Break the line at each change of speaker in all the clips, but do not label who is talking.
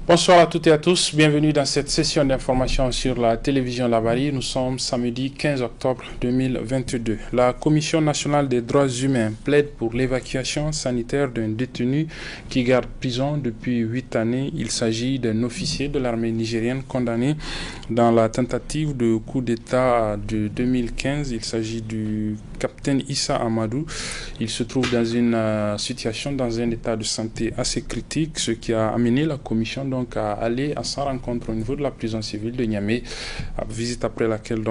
Bonsoir à toutes et à tous, bienvenue dans cette session d'information sur la télévision Labari. Nous sommes samedi 15 octobre 2022. La Commission nationale des droits humains plaide pour l'évacuation sanitaire d'un détenu qui garde prison depuis 8 années. Il s'agit d'un officier de l'armée nigérienne condamné dans la tentative de coup d'État de 2015. Il s'agit du capitaine Issa Amadou. Il se trouve dans une situation, dans un état de santé assez critique, ce qui a amené la Commission à aller à sa rencontre au niveau de la prison civile de Niamey, visite après laquelle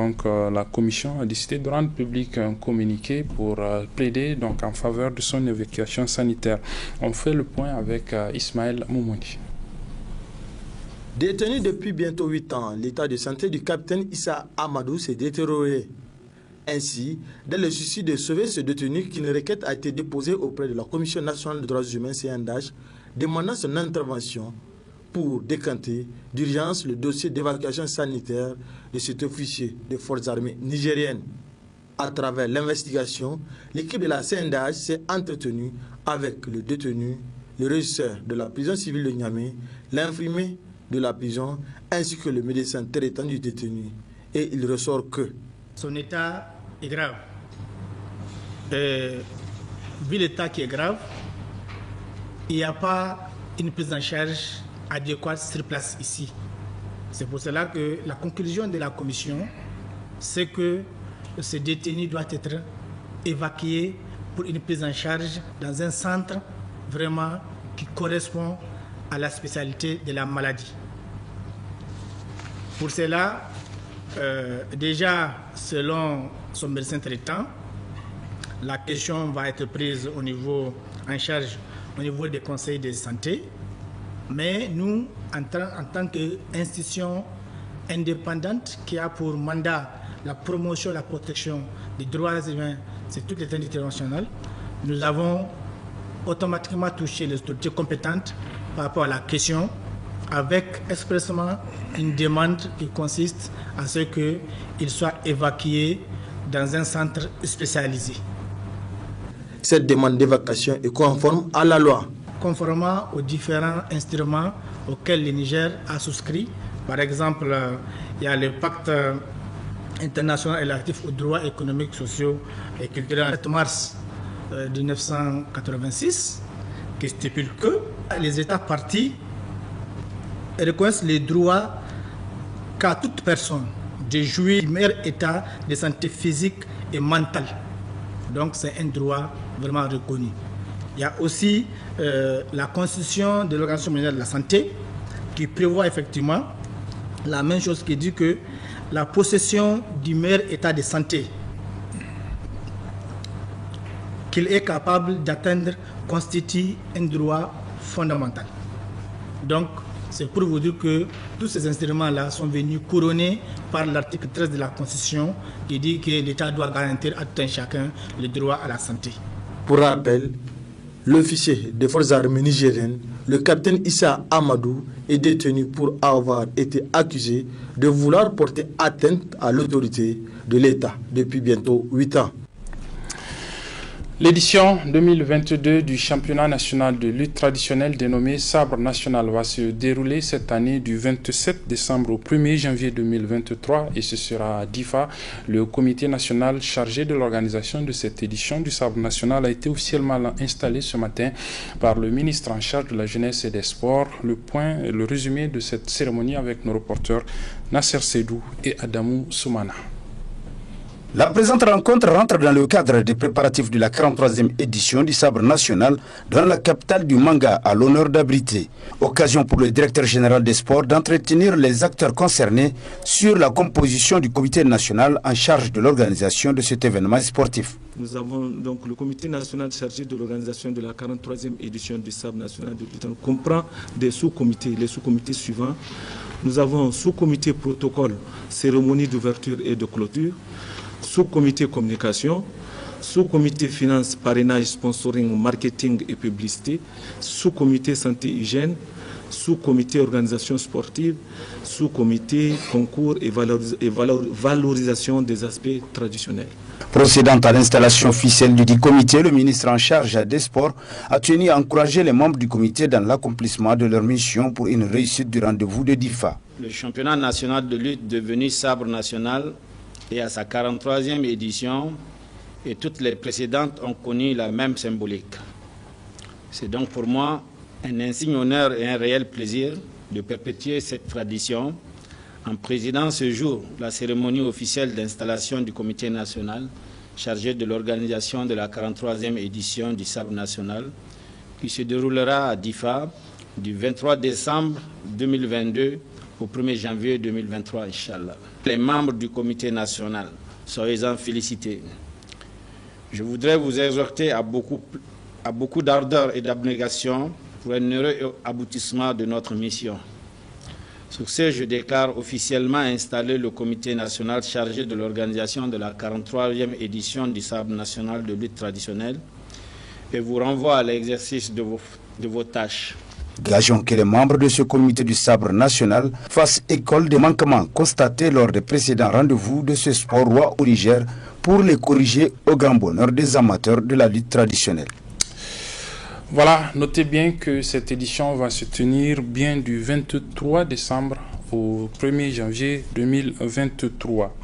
la commission a décidé de rendre public un communiqué pour plaider en faveur de son évacuation sanitaire. On fait le point avec Ismaël Moumouni.
Détenu depuis bientôt 8 ans, l'état de santé du capitaine Issa Amadou s'est détérioré. Ainsi, dans le souci de sauver ce détenu, qu'une requête a été déposée auprès de la Commission nationale des droits humains CNDH demandant son intervention pour décanter d'urgence le dossier d'évacuation sanitaire de cet officier des forces armées nigériennes. À travers l'investigation, l'équipe de la CNDH s'est entretenue avec le détenu, le régisseur de la prison civile de Niamey, l'infirmier de la prison, ainsi que le médecin traitant du détenu. Et il ressort que
son état est grave. Vu l'état qui est grave, il n'y a pas une prise en charge adéquate sur place ici. C'est pour cela que la conclusion de la commission, c'est que ce détenu doit être évacué pour une prise en charge dans un centre vraiment qui correspond à la spécialité de la maladie. Pour cela, déjà, selon son médecin traitant, la question va être prise en charge au niveau des conseils de santé. Mais nous, en tant qu'institution indépendante qui a pour mandat la promotion, la protection des droits humains, c'est toute l'étendue internationale, nous avons automatiquement touché les autorités compétentes par rapport à la question, avec expressément une demande qui consiste à ce qu'il soit évacué dans un centre spécialisé.
Cette demande d'évacuation est conforme à la loi.
Conformément aux différents instruments auxquels le Niger a souscrit. Par exemple, il y a le pacte international relatif aux droits économiques, sociaux et culturels du 7 mars 1986 qui stipule que les États partis reconnaissent les droits qu'a toute personne de jouir du meilleur état de santé physique et mentale. Donc c'est un droit vraiment reconnu. Il y a aussi la constitution de l'Organisation mondiale de la santé qui prévoit effectivement la même chose, qui dit que la possession du meilleur état de santé qu'il est capable d'atteindre constitue un droit fondamental. Donc, c'est pour vous dire que tous ces instruments-là sont venus couronner par l'article 13 de la Constitution qui dit que l'État doit garantir à tout un chacun le droit à la santé.
Pour rappel, l'officier des forces armées nigériennes, le capitaine Issa Amadou, est détenu pour avoir été accusé de vouloir porter atteinte à l'autorité de l'État depuis bientôt 8 ans.
L'édition 2022 du championnat national de lutte traditionnelle dénommé Sabre National va se dérouler cette année du 27 décembre au 1er janvier 2023 et ce sera à Difa. Le comité national chargé de l'organisation de cette édition du Sabre National a été officiellement installé ce matin par le ministre en charge de la jeunesse et des sports. Le résumé de cette cérémonie avec nos reporters Nasser Sedou et Adamou Soumana.
La présente rencontre rentre dans le cadre des préparatifs de la 43e édition du Sabre National dans la capitale du manga à l'honneur d'abriter. Occasion pour le directeur général des sports d'entretenir les acteurs concernés sur la composition du comité national en charge de l'organisation de cet événement sportif.
Nous avons donc le comité national chargé de l'organisation de la 43e édition du Sabre National de lutte comprend des sous-comités, les sous-comités suivants. Nous avons sous-comité protocole, cérémonie d'ouverture et de clôture, sous-comité communication, sous-comité finance, parrainage, sponsoring, marketing et publicité, sous-comité santé hygiène, sous-comité organisation sportive, sous-comité concours et valorisation des aspects traditionnels.
Procédant à l'installation officielle du dit comité, le ministre en charge des sports a tenu à encourager les membres du comité dans l'accomplissement de leur mission pour une réussite du rendez-vous de DIFA.
Le championnat national de lutte devenu sabre national est à sa 43e édition et toutes les précédentes ont connu la même symbolique. C'est donc pour moi un insigne honneur et un réel plaisir de perpétuer cette tradition en présidant ce jour la cérémonie officielle d'installation du comité national chargé de l'organisation de la 43e édition du sabre national qui se déroulera à DIFA du 23 décembre 2022 au 1er janvier 2023, Inch'Allah. Les membres du comité national, soyez-en félicités. Je voudrais vous exhorter à beaucoup d'ardeur et d'abnégation pour un heureux aboutissement de notre mission. Sur ce, je déclare officiellement installer le comité national chargé de l'organisation de la 43e édition du sabre national de lutte traditionnelle et vous renvoie à l'exercice de vos tâches.
Gageons que les membres de ce comité du sabre national fassent école des manquements constatés lors des précédents rendez-vous de ce sport roi au Niger pour les corriger au grand bonheur des amateurs de la lutte traditionnelle.
Voilà, notez bien que cette édition va se tenir bien du 23 décembre au 1er janvier 2023.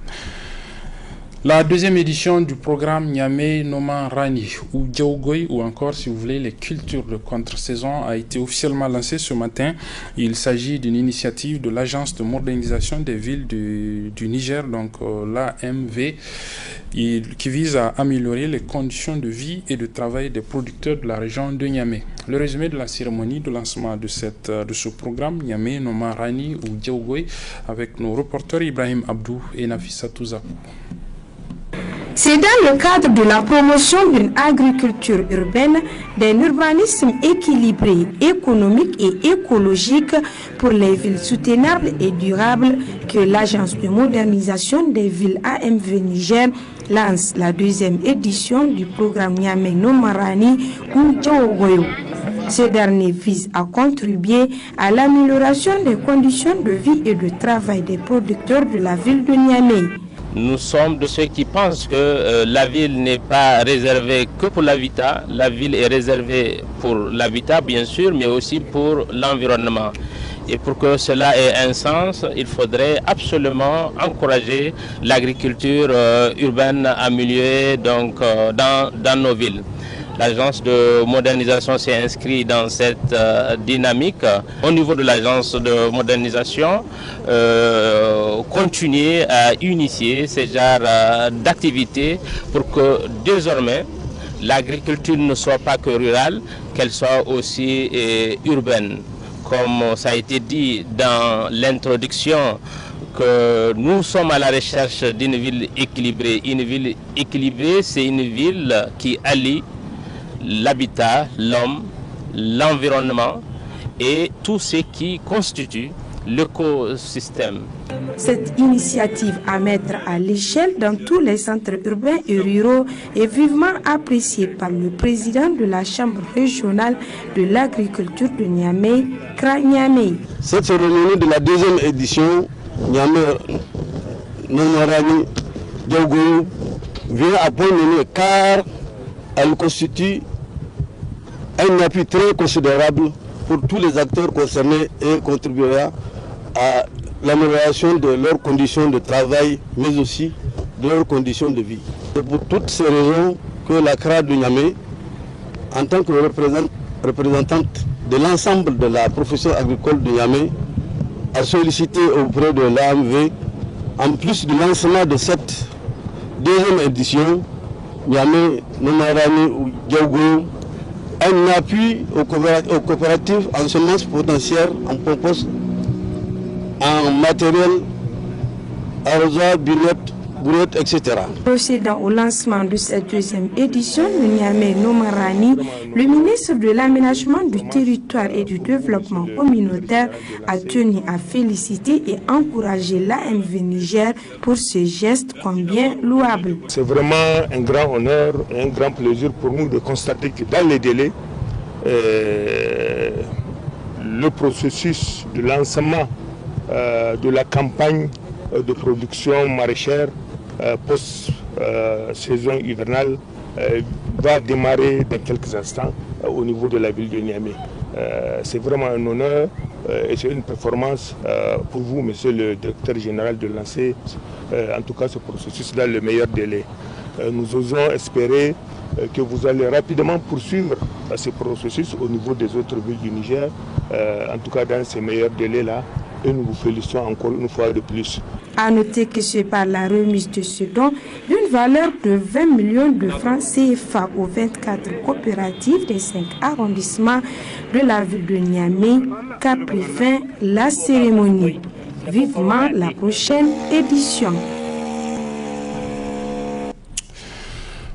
La deuxième édition du programme Niamey Noman Rani ou Djaougoy ou encore si vous voulez les cultures de contre-saison a été officiellement lancée ce matin. Il s'agit d'une initiative de l'agence de modernisation des villes du Niger, donc l'AMV, qui vise à améliorer les conditions de vie et de travail des producteurs de la région de Niamey. Le résumé de la cérémonie de lancement de ce programme Niamey Noman Rani ou Djaougoy avec nos reporters Ibrahim Abdou et Nafissatou Zakou.
C'est dans le cadre de la promotion d'une agriculture urbaine, d'un urbanisme équilibré, économique et écologique pour les villes soutenables et durables que l'Agence de modernisation des villes AMV Niger lance la deuxième édition du programme Niamey Noman Rani ou Djaougoyo. Ce dernier vise à contribuer à l'amélioration des conditions de vie et de travail des producteurs de la ville de Niamey.
Nous sommes de ceux qui pensent que la ville n'est pas réservée que pour l'habitat. La ville est réservée pour l'habitat, bien sûr, mais aussi pour l'environnement. Et pour que cela ait un sens, il faudrait absolument encourager l'agriculture urbaine à milieu dans nos villes. L'agence de modernisation s'est inscrite dans cette dynamique. Au niveau de l'agence de modernisation, continuer à initier ce genre d'activités pour que désormais l'agriculture ne soit pas que rurale, qu'elle soit aussi urbaine. Comme ça a été dit dans l'introduction, que nous sommes à la recherche d'une ville équilibrée. Une ville équilibrée, c'est une ville qui allie l'habitat, l'homme, l'environnement et tout ce qui constitue l'écosystème.
Cette initiative à mettre à l'échelle dans tous les centres urbains et ruraux est vivement appréciée par le président de la Chambre régionale de l'agriculture de Niamey, Kra Niamey.
Cette cérémonie de la deuxième édition Niamey Noman Rani Djaougoyo vient à point nommé car elle constitue un appui très considérable pour tous les acteurs concernés et contribuera à l'amélioration de leurs conditions de travail, mais aussi de leurs conditions de vie. C'est pour toutes ces raisons que la CRA de Niamey, en tant que représentante de l'ensemble de la profession agricole de Niamey, a sollicité auprès de l'AMV, en plus du lancement de cette deuxième édition, Niamey Noman Rani ou Djaougoyo, un appui aux coopératives en semences potentielles, en compost, en matériel, arrosoir, brouette, etc.
Procédant au lancement de cette deuxième édition de Niamey Noman Rani, le ministre de l'Aménagement du territoire et du développement communautaire a tenu à féliciter et encourager l'AMV Niger pour ce geste combien louable.
C'est vraiment un grand honneur et un grand plaisir pour nous de constater que dans les délais, le processus de lancement de la campagne de production maraîchère post-saison hivernale va démarrer dans quelques instants au niveau de la ville de Niamey. C'est vraiment un honneur et c'est une performance pour vous, monsieur le directeur général, de lancer en tout cas ce processus dans le meilleur délai. Nous osons espérer que vous allez rapidement poursuivre ce processus au niveau des autres villes du Niger, en tout cas dans ces meilleurs délais-là, et nous vous félicitons encore une fois de plus.
À noter que c'est par la remise de ce don d'une valeur de 20 millions de francs CFA aux 24 coopératives des 5 arrondissements de la ville de Niamey qu'a pris fin la cérémonie. Vivement la prochaine édition.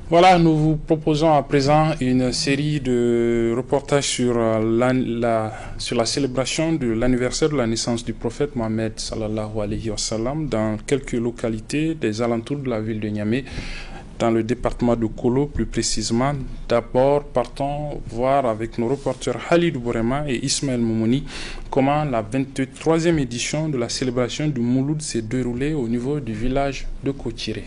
Voilà, nous vous proposons à présent une série de reportages sur la célébration de l'anniversaire de la naissance du prophète Mohammed sallallahu alayhi wa sallam dans quelques localités des alentours de la ville de Niamey, dans le département de Kolo plus précisément. D'abord, partons voir avec nos reporters Khalid Bourema et Ismaël Moumouni comment la 23e édition de la célébration du Mouloud s'est déroulée au niveau du village de Kotiré.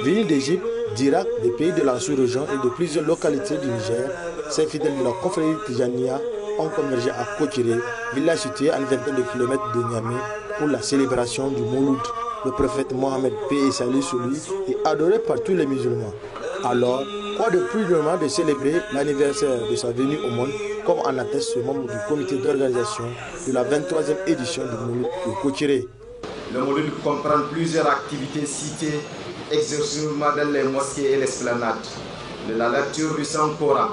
Venus d'Égypte, d'Irak, des pays de la sous-région et de plusieurs localités du Niger, ces fidèles de la confrérie Tijania ont convergé à Kotiré, village situé à une vingtaine de kilomètres de Niamey, pour la célébration du Mouloud. Le prophète Mohammed, paix et salut sur lui, est adoré par tous les musulmans. Alors, quoi de plus normal de célébrer l'anniversaire de sa venue au monde, comme en atteste ce membre du comité d'organisation de la 23e édition du Mouloud de Kotiré.
Le Mouloud comprend plusieurs activités citées exclusivement dans les mosquées et l'esplanade. La lecture du Saint-Coran,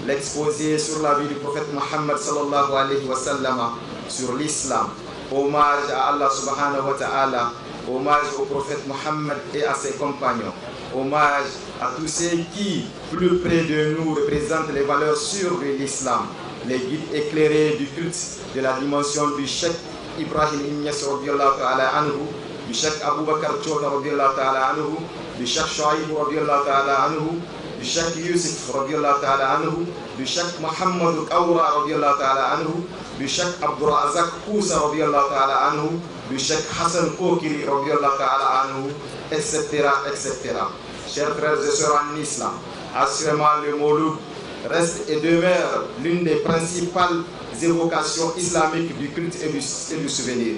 l'exposé sur la vie du prophète Mohammed sallallahu alayhi wa sallam, sur l'islam, hommage à Allah subhanahu wa ta'ala, hommage au prophète Mohammed et à ses compagnons, hommage à tous ceux qui, plus près de nous, représentent les valeurs sûres de l'islam, les guides éclairés du culte de la dimension du Cheikh Ibrahim Ignace radiyallahu ta'ala anhu, du Cheikh Abou Bakar Chota radiyallahu ta'ala anhu, du Cheikh Chouaïb radiyallahu ta'ala anhu, du Cheikh Youssef radiyallahu ta'ala anhu, du Cheikh Mohamed Kaoura radiyallahu ta'ala anhu, du Cheikh Abdourazak Koussa radiyallahu ta'ala anhu, du Cheikh Hassan Kokiri radiyallahu ta'ala anhu, etc., etc. Chers frères et sœurs en islam, assurément le Mouloud reste et demeure l'une des principales évocations islamiques du culte et du souvenir.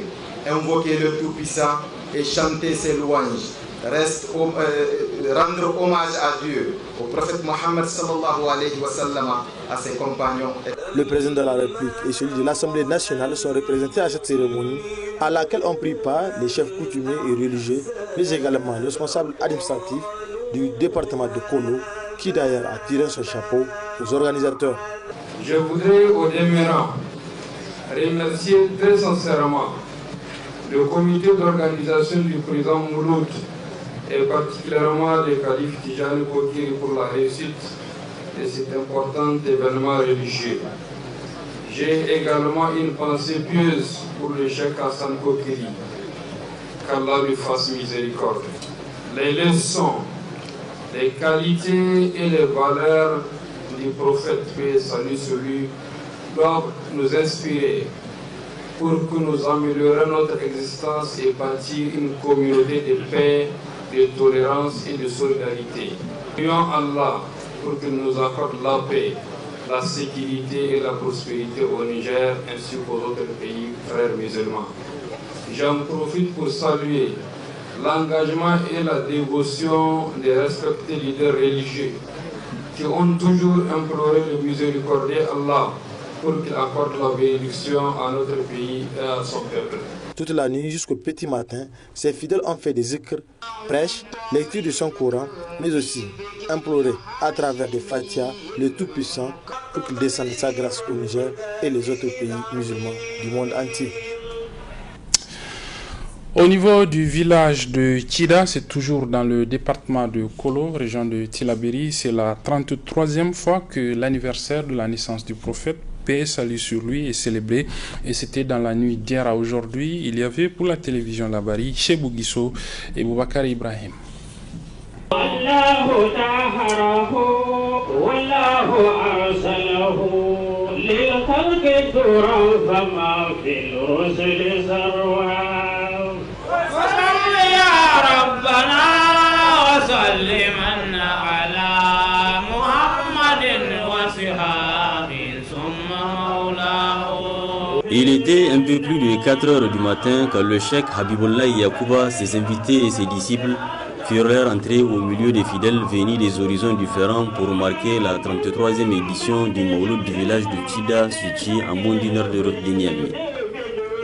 Invoquer le Tout-Puissant et chanter ses louanges reste rendre hommage à Dieu, au prophète Mohammed sallallahu alayhi wa sallam, à ses compagnons.
Le président de la République et celui de l'Assemblée nationale sont représentés à cette cérémonie à laquelle on prie pas les chefs coutumiers et religieux, mais également le responsable administratif du département de Kolo, qui d'ailleurs a tiré son chapeau aux organisateurs.
Je voudrais au démarrant remercier très sincèrement le comité d'organisation du président Mouloud et particulièrement le calife Tijani Kokiri pour la réussite de cet important événement religieux. J'ai également une pensée pieuse pour le cheikh Hassan Kokiri, qu'Allah lui fasse miséricorde. Les leçons, les qualités et les valeurs du prophète, paix et salut sur lui, doivent nous inspirer pour que nous améliorions notre existence et bâtir une communauté de paix, de tolérance et de solidarité. Prions Allah pour qu'il nous accorde la paix, la sécurité et la prospérité au Niger ainsi qu'aux autres pays frères musulmans. J'en profite pour saluer l'engagement et la dévotion des respectés leaders religieux qui ont toujours imploré le miséricordieux Allah pour qu'il accorde la bénédiction à notre pays et à son peuple.
Toute la nuit jusqu'au petit matin, ces fidèles ont fait des zikrs, prêches, lecture du Saint-Coran, mais aussi imploré à travers des Fatiha le Tout-Puissant pour qu'il descende sa grâce au Niger et les autres pays musulmans du monde entier.
Au niveau du village de Tchida, c'est toujours dans le département de Kolo, région de Tillabéri. C'est la 33e fois que l'anniversaire de la naissance du prophète, paix et salut sur lui, est célébré. Et c'était dans la nuit d'hier à aujourd'hui. Il y avait pour la télévision Labari, Chebou Guisso et Boubacar Ibrahim.
Il était un peu plus de 4 heures du matin quand le cheikh Habibullah Yacouba, ses invités et ses disciples firent leur entrée au milieu des fidèles venus des horizons différents pour marquer la 33e édition du Mawlud du village de Tchida, situé à moins d'une heure de route de Niamey.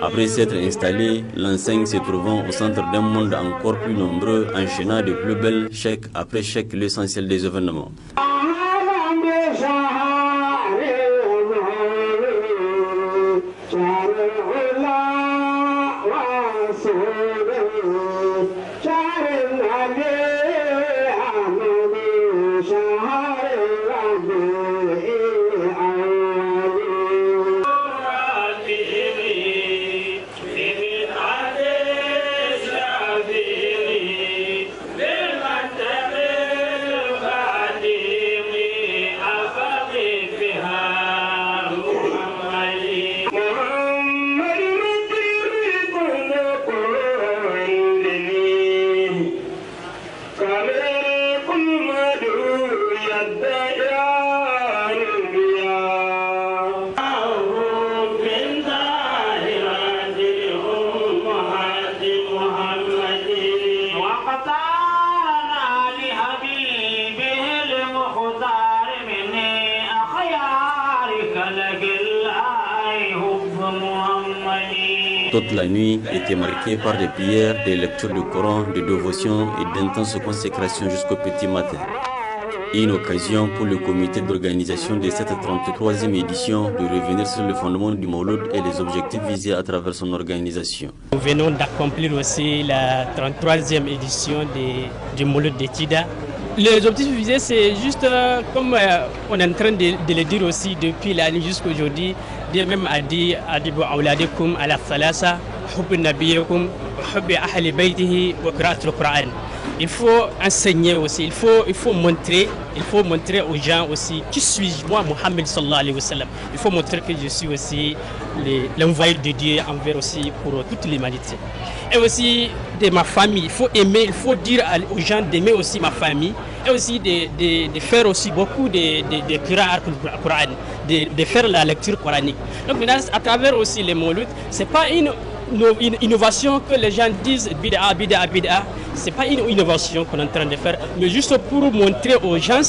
Après s'être installé, l'enseigne se trouvant au centre d'un monde encore plus nombreux, enchaînant de plus belles chèques après chèques l'essentiel des événements. Toute la nuit était marquée par des prières, des lectures du Coran, des dévotions et d'intenses consécrations jusqu'au petit matin. Une occasion pour le comité d'organisation de cette 33e édition de revenir sur le fondement du Mawlud et les objectifs visés à travers son organisation.
Nous venons d'accomplir aussi la 33e édition du Mawlud de Tchida. Les objectifs visés, c'est juste comme on est en train de le dire aussi depuis la nuit jusqu'à aujourd'hui. Dieu même a dit Adibu awladikum ala thalasa, hubbi nabiyakum, hubbi ahli baytihi wa qira'atul Qur'an. Il faut enseigner aussi, il faut montrer aux gens aussi qui suis moi, Mohammed sallallahu alayhi wa sallam. Il faut montrer que je suis aussi l'envoyé de Dieu envers aussi pour toute l'humanité. Et aussi de ma famille, il faut aimer, il faut dire aux gens d'aimer aussi ma famille et aussi de faire aussi beaucoup de qira'at Qur'an, de faire la lecture coranique. Donc maintenant, à travers aussi les Mawlud, c'est pas une innovation que les gens disent bid'a, bid'a, bid'a. C'est pas une innovation qu'on est en train de faire, mais juste pour montrer aux gens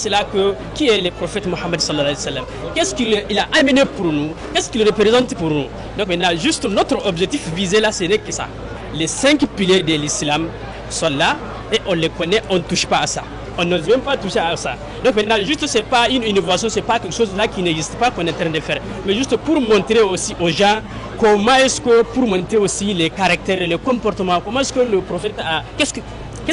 qui est le prophète Mohammed sallallahu alayhi wa sallam. Qu'est-ce qu'il a amené pour nous, qu'est-ce qu'il représente pour nous. Donc maintenant, juste notre objectif visé là, ce n'est que ça. Les 5 piliers de l'islam sont là et on les connaît, on ne touche pas à ça. On n'ose même pas toucher à ça. Donc maintenant, juste c'est pas une innovation, c'est pas quelque chose là qui n'existe pas qu'on est en train de faire. Mais juste pour montrer aussi aux gens comment est-ce que, pour montrer aussi les caractères, les comportements, comment est-ce que le prophète a, qu'est-ce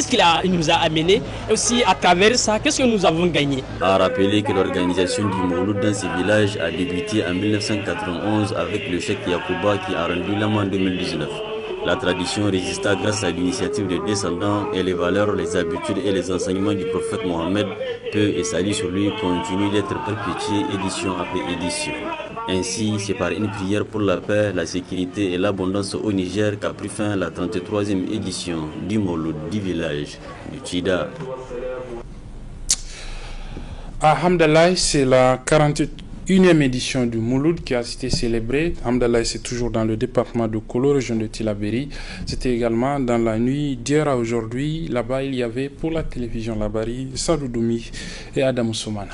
qu'il nous a amené, et aussi à travers ça, qu'est-ce que nous avons gagné.
A rappelé que l'organisation du Mawlud dans ces villages a débuté en 1991 avec le cheikh Yacouba qui a rendu l'âme en 2019. La tradition résista grâce à l'initiative des descendants et les valeurs, les habitudes et les enseignements du prophète Mohammed, peu et salut sur lui, continuent d'être perpétués édition après édition. Ainsi, c'est par une prière pour la paix, la sécurité et l'abondance au Niger qu'a pris fin la 33e édition du Mawlud du village du Tchida.
À Hamdallah, c'est la 41e édition du Mawlud qui a été célébrée. Hamdallah, c'est toujours dans le département de Kolo, région de Tillabéri. C'était également dans la nuit d'hier à aujourd'hui. Là-bas, il y avait pour la télévision Labari, Sadou Doumi et Adam Soumana.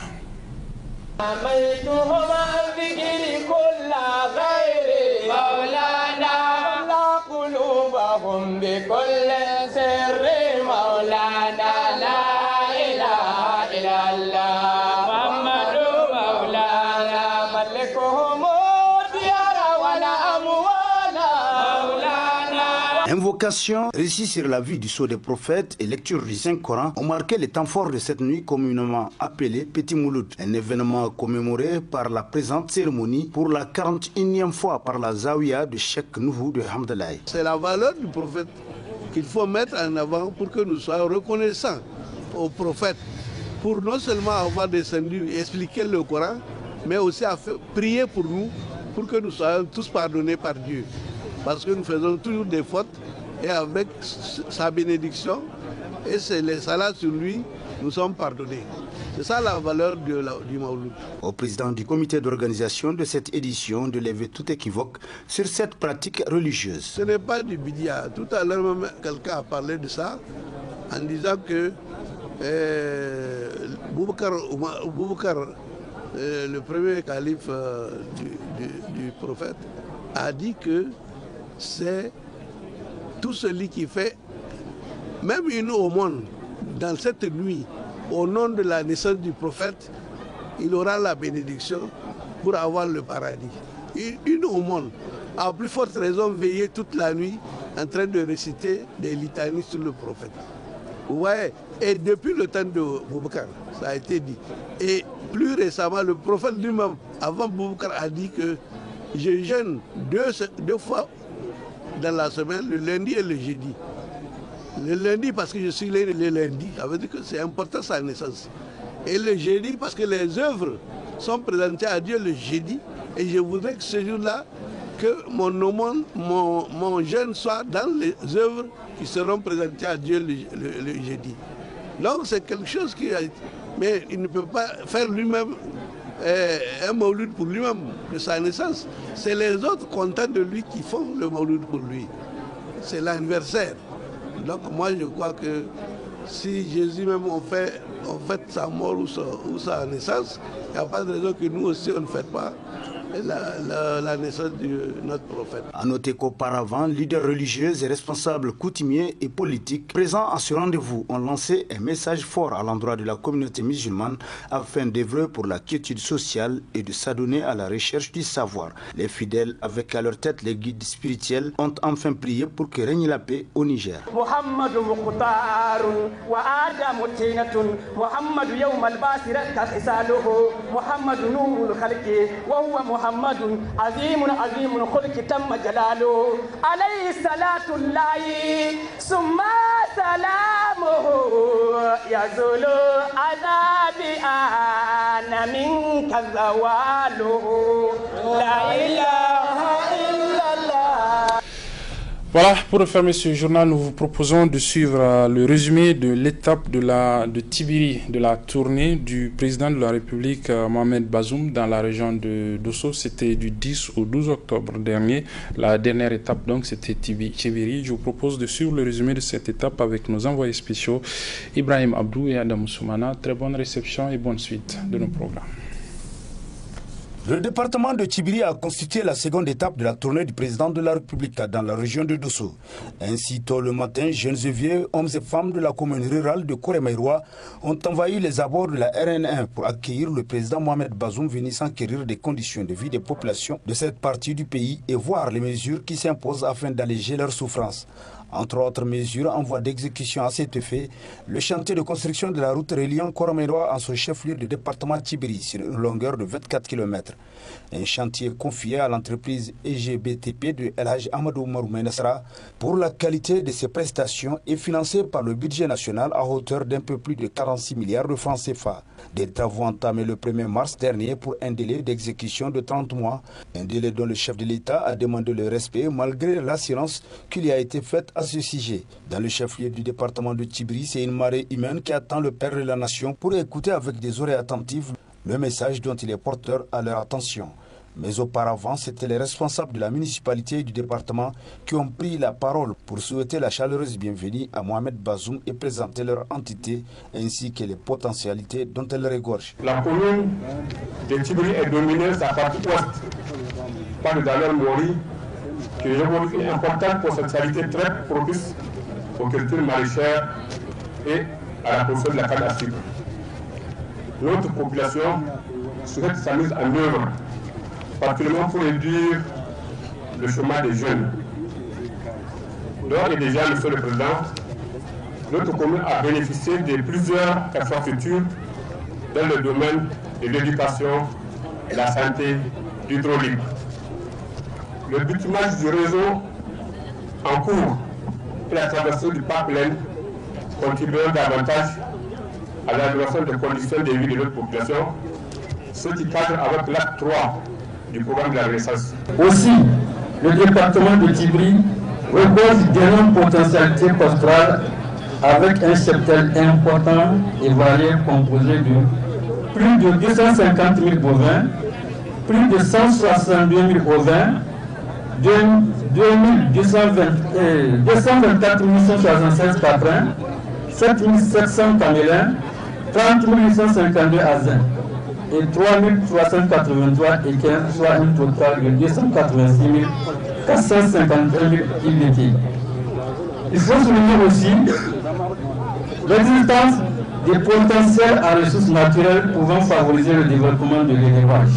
Invocation, récit sur la vie du sceau des prophètes et lecture du Saint-Coran ont marqué les temps forts de cette nuit communément appelée Petit Mawlud, un événement commémoré par la présente cérémonie pour la 41e fois par la Zawiya de Cheikh Nouvou de Hamdallah.
C'est la valeur du prophète qu'il faut mettre en avant pour que nous soyons reconnaissants au prophète pour non seulement avoir descendu et expliquer le Coran, mais aussi à prier pour nous, pour que nous soyons tous pardonnés par Dieu. Parce que nous faisons toujours des fautes, et avec sa bénédiction et les salades sur lui, nous sommes pardonnés. C'est ça la valeur du Mawlud.
Au président du comité d'organisation de cette édition de lever tout équivoque sur cette pratique religieuse.
Ce n'est pas du bidia. Tout à l'heure même quelqu'un a parlé de ça en disant que Boubacar, le premier calife du prophète, a dit que c'est tout celui qui fait même une aumône dans cette nuit au nom de la naissance du prophète, il aura la bénédiction pour avoir le paradis. Une aumône, à plus forte raison, veiller toute la nuit en train de réciter des litanies sur le prophète. Ouais. Et depuis le temps de Boubacar, ça a été dit. Et plus récemment, le prophète lui-même, avant Boubacar, a dit que je jeûne deux fois dans la semaine, le lundi et le jeudi. Le lundi parce que je suis né le lundi, ça veut dire que c'est important sa naissance. Et le jeudi parce que les œuvres sont présentées à Dieu le jeudi. Et je voudrais que ce jour-là, que mon jeûne soit dans les œuvres qui seront présentées à Dieu le jeudi. Donc c'est quelque chose qui... Mais il ne peut pas faire lui-même un mawlud pour lui-même, de sa naissance. C'est les autres contents de lui qui font le mawlud pour lui. C'est l'anniversaire. Donc moi je crois que si Jésus même on fait sa mort ou sa naissance, il n'y a pas de raison que nous aussi on ne fête pas la naissance de notre prophète.
A noter qu'auparavant, leaders religieux et responsables coutumiers et politiques présents à ce rendez-vous ont lancé un message fort à l'endroit de la communauté musulmane afin d'œuvrer pour la quiétude sociale et de s'adonner à la recherche du savoir. Les fidèles, avec à leur tête les guides spirituels, ont enfin prié pour que règne la paix au Niger.
محمد عظيم خلق تم جلاله عليه صلاة الله ثم سلامه يزول عذابي أنا منك زواله لا إله إلا الله.
Voilà, pour refermer ce journal, nous vous proposons de suivre le résumé de l'étape de Tibiri, de la tournée du président de la République Mohamed Bazoum dans la région de Dosso. C'était du 10 au 12 octobre dernier. La dernière étape, donc, c'était Tibiri. Je vous propose de suivre le résumé de cette étape avec nos envoyés spéciaux Ibrahim Abdou et Adam Soumana. Très bonne réception et bonne suite de nos programmes.
Le département de Tibiri a constitué la seconde étape de la tournée du président de la République dans la région de Dosso. Ainsi, tôt le matin, jeunes et vieux, hommes et femmes de la commune rurale de Koremaïroa ont envahi les abords de la RN1 pour accueillir le président Mohamed Bazoum venu s'enquérir des conditions de vie des populations de cette partie du pays et voir les mesures qui s'imposent afin d'alléger leurs souffrances. Entre autres mesures en voie d'exécution à cet effet, le chantier de construction de la route reliant Koremaïroa en son chef-lieu de département Tibiri sur une longueur de 24 km. Un chantier confié à l'entreprise EGBTP de El Hadj Amadou Maroumé Nassara pour la qualité de ses prestations est financé par le budget national à hauteur d'un peu plus de 46 milliards de francs CFA. Des travaux entamés le 1er mars dernier pour un délai d'exécution de 30 mois, un délai dont le chef de l'État a demandé le respect malgré l'assurance qui lui a été faite à ce sujet. Dans le chef-lieu du département de Tibiri, c'est une marée humaine qui attend le père de la nation pour écouter avec des oreilles attentives le message dont il est porteur à leur attention. Mais auparavant, c'étaient les responsables de la municipalité et du département qui ont pris la parole pour souhaiter la chaleureuse bienvenue à Mohamed Bazoum et présenter leur entité ainsi que les potentialités dont elle regorge.
La commune de Tibiri est dominée sa partie ouest par le Dalal Mori, qui est une importante potentialité très propice aux cultures maraîchères et à la production de la canne à sucre. Notre population souhaite sa mise en œuvre, particulièrement pour réduire le chômage des jeunes. D'ores et déjà, Monsieur le Président, notre commune a bénéficié de plusieurs infrastructures dans le domaine de l'éducation, de la santé, de l'hydraulique. Le bitumage du réseau en cours et la traversée du parc Laine contribueront davantage
à l'amélioration des conditions de vie de notre population, ce qui cadre avec l'acte 3 du programme de la Renaissance.
Aussi, le département de Tibri repose d'énormes potentialités pastorales avec un cheptel important et varié composé de plus de 250 000 bovins, plus de 162 000 ovins, 224 176 caprins, 7 700 camélins, 30 852 asins et 3 383 équins, soit un total de 286 451 illités. Il faut souligner aussi l'existence des potentiels en ressources naturelles pouvant favoriser le développement de l'élevage.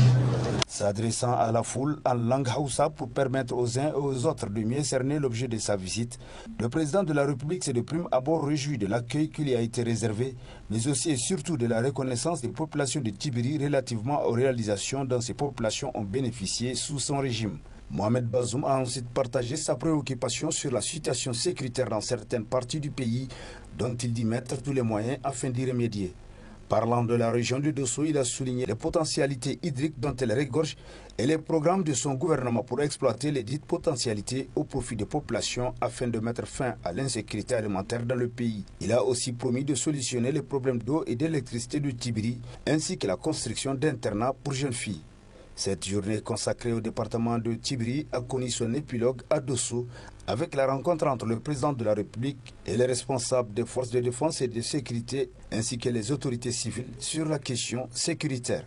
S'adressant à la foule en langue Hausa pour permettre aux uns et aux autres de mieux cerner l'objet de sa visite, le président de la République s'est de prime abord réjoui de l'accueil qui lui a été réservé, mais aussi et surtout de la reconnaissance des populations de Tibiri relativement aux réalisations dont ces populations ont bénéficié sous son régime. Mohamed Bazoum a ensuite partagé sa préoccupation sur la situation sécuritaire dans certaines parties du pays, dont il dit mettre tous les moyens afin d'y remédier. Parlant de la région de Dosso, il a souligné les potentialités hydriques dont elle regorge et les programmes de son gouvernement pour exploiter les dites potentialités au profit des populations afin de mettre fin à l'insécurité alimentaire dans le pays. Il a aussi promis de solutionner les problèmes d'eau et d'électricité de Tibiri ainsi que la construction d'internats pour jeunes filles. Cette journée consacrée au département de Tibiri a connu son épilogue à Dosso avec la rencontre entre le président de la République et les responsables des forces de défense et de sécurité ainsi que les autorités civiles sur la question sécuritaire.